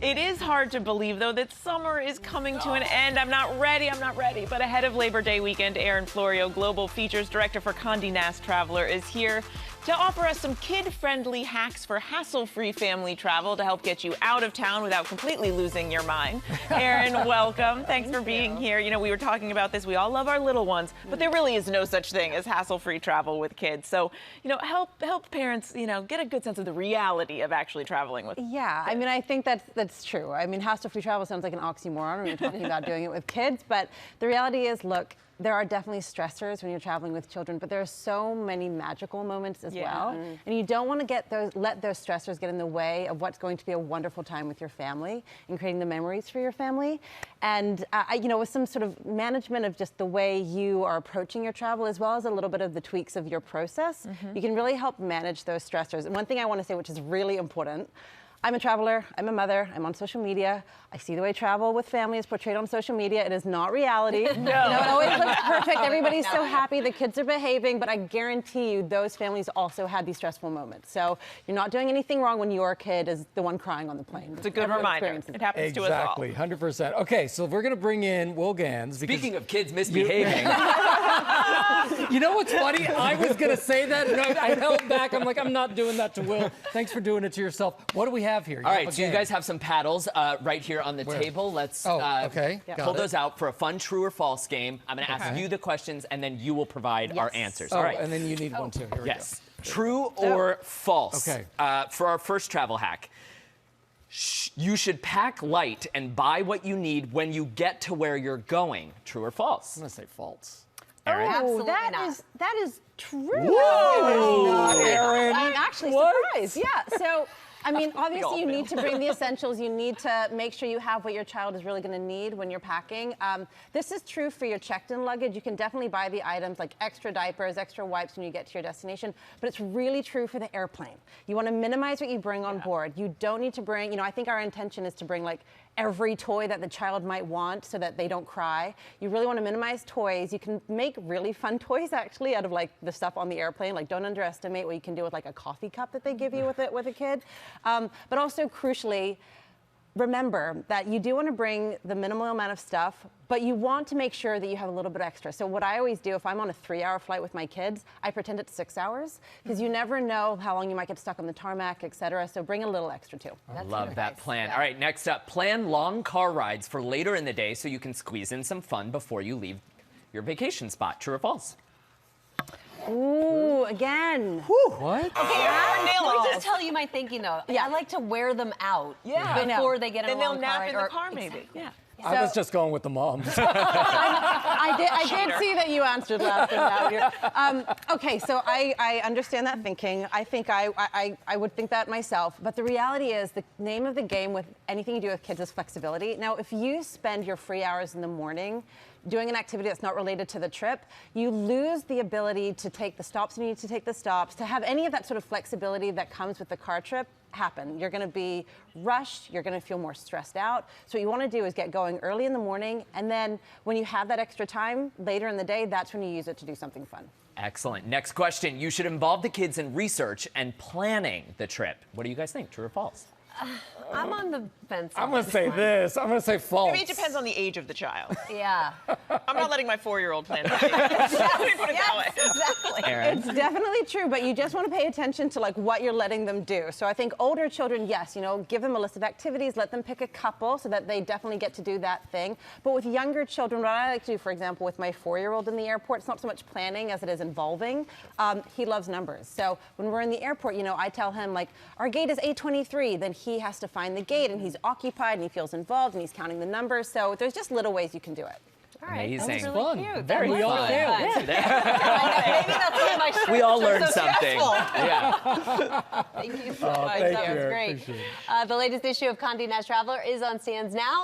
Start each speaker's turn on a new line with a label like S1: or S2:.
S1: It is hard to believe, though, that summer is coming to an end. I'm not ready. But ahead of Labor Day weekend, Erin Florio, Global Features Director for Conde Nast Traveler, is here to offer us some kid-friendly hacks for hassle-free family travel to help get you out of town without completely losing your mind. Erin, welcome. Thanks for being here. You know, we were talking about this. We all love our little ones, but there really is no such thing as hassle-free travel with kids. So, you know, help parents, you know, get a good sense of the reality of actually traveling with kids.
S2: Yeah, I mean, I think that's true. I mean, hassle-free travel sounds like an oxymoron when you're talking about doing it with kids, but the reality is, look, there are definitely stressors when you're traveling with children, but there are so many magical moments as well. And you don't want to let those stressors get in the way of what's going to be a wonderful time with your family and creating the memories for your family. And, you know, with some sort of management of just the way you are approaching your travel, as well as a little bit of the tweaks of your process, you can really help manage those stressors. And one thing I want to say, which is really important, I'm a traveler, I'm a mother, I'm on social media. I see the way travel with family is portrayed on social media. It is not reality. No. You know, it always looks perfect. Everybody's so happy, the kids are behaving, but I guarantee you those families also had these stressful moments. So you're not doing anything wrong when your kid is the one crying on the plane.
S1: It's a good reminder. It happens to us all.
S3: Exactly, 100%. Okay, so we're going to bring in Will Gans.
S4: Speaking of kids misbehaving.
S3: You know what's funny? I was going to say that, and I held back. I'm like, I'm not doing that to Will. Thanks for doing it to yourself. What do we have here?
S4: All right, so you guys have some paddles right here on the table. Let's pull those out for a fun true or false game. I'm going to ask you the questions, and then you will should our answers.
S3: Oh,
S4: all right.
S3: And then you need one, too. Here we go.
S4: True or false?
S3: Okay.
S4: For our first travel hack, you should pack light and buy what you need when you get to where you're going. True or false?
S3: I'm going to say false.
S4: Erin?
S2: Oh, that is true.
S3: Whoa, Erin.
S2: I'm actually surprised. Yeah, so I mean, obviously you need to bring the essentials. You need to make sure you have what your child is really going to need when you're packing. This is true for your checked-in luggage. You can definitely buy the items like extra diapers, extra wipes when you get to your destination, but it's really true for the airplane. You want to minimize what you bring on board. You don't need to bring, you know, I think our intention is to bring like every toy that the child might want so that they don't cry. You really want to minimize toys. You can make really fun toys actually out of like the stuff on the airplane. Like don't underestimate what you can do with like a coffee cup that they give you with a kid. But also crucially, remember that you do want to bring the minimal amount of stuff, but you want to make sure that you have a little bit extra. So what I always do, if I'm on a 3-hour flight with my kids, I pretend it's 6 hours, because you never know how long you might get stuck on the tarmac, etc. So bring a little extra too.
S4: I love that plan. All right, next up, plan long car rides for later in the day so you can squeeze in some fun before you leave your vacation spot. True or false?
S2: Ooh, again.
S3: Whew. What?
S5: Okay, let me just tell you my thinking though. Yeah. I like to wear them out before they get in a long car.
S1: Then they'll nap in the car maybe. Yeah.
S3: I was just going with the moms.
S2: I did see that you answered last time. Okay, so I understand that thinking. I think I would think that myself. But the reality is the name of the game with anything you do with kids is flexibility. Now, if you spend your free hours in the morning doing an activity that's not related to the trip, you lose the ability to take the stops you need to take the stops, to have any of that sort of flexibility that comes with the car trip happen. You're going to be rushed, you're going to feel more stressed out. So what you want to do is get going early in the morning, and then when you have that extra time later in the day, that's when you use it to do something fun.
S4: Excellent. Next question. You should involve the kids in research and planning the trip. What do you guys think? True or false?
S5: I'm on the fence.
S3: I'm going to say this. I'm going to say false.
S1: Maybe it depends on the age of the child.
S5: Yeah.
S1: I'm not letting my 4-year-old plan. Let me put it that way.
S5: Exactly.
S4: Erin?
S2: It's definitely true, but you just want to pay attention to like what you're letting them do. So I think older children, yes, you know, give them a list of activities, let them pick a couple so that they definitely get to do that thing. But with younger children, what I like to do, for example, with my 4-year-old in the airport, it's not so much planning as it is involving. He loves numbers. So when we're in the airport, you know, I tell him like, our gate is 823, then he has to find the gate and he's occupied and he feels involved and he's counting the numbers. So there's just little ways you can do it.
S5: All right.
S4: Amazing.
S5: That was really cute.
S4: Very
S5: That was
S4: fun.
S5: really fun. Maybe that's why my shirts
S4: We all
S5: are
S4: learned
S5: so
S4: something.
S5: stressful.
S4: Yeah.
S5: Thank you so much.
S3: thank
S5: That
S3: you,
S5: was
S3: Erin.
S5: great.
S3: Appreciate it.
S5: The latest issue of Conde Nast Traveler is on stands now.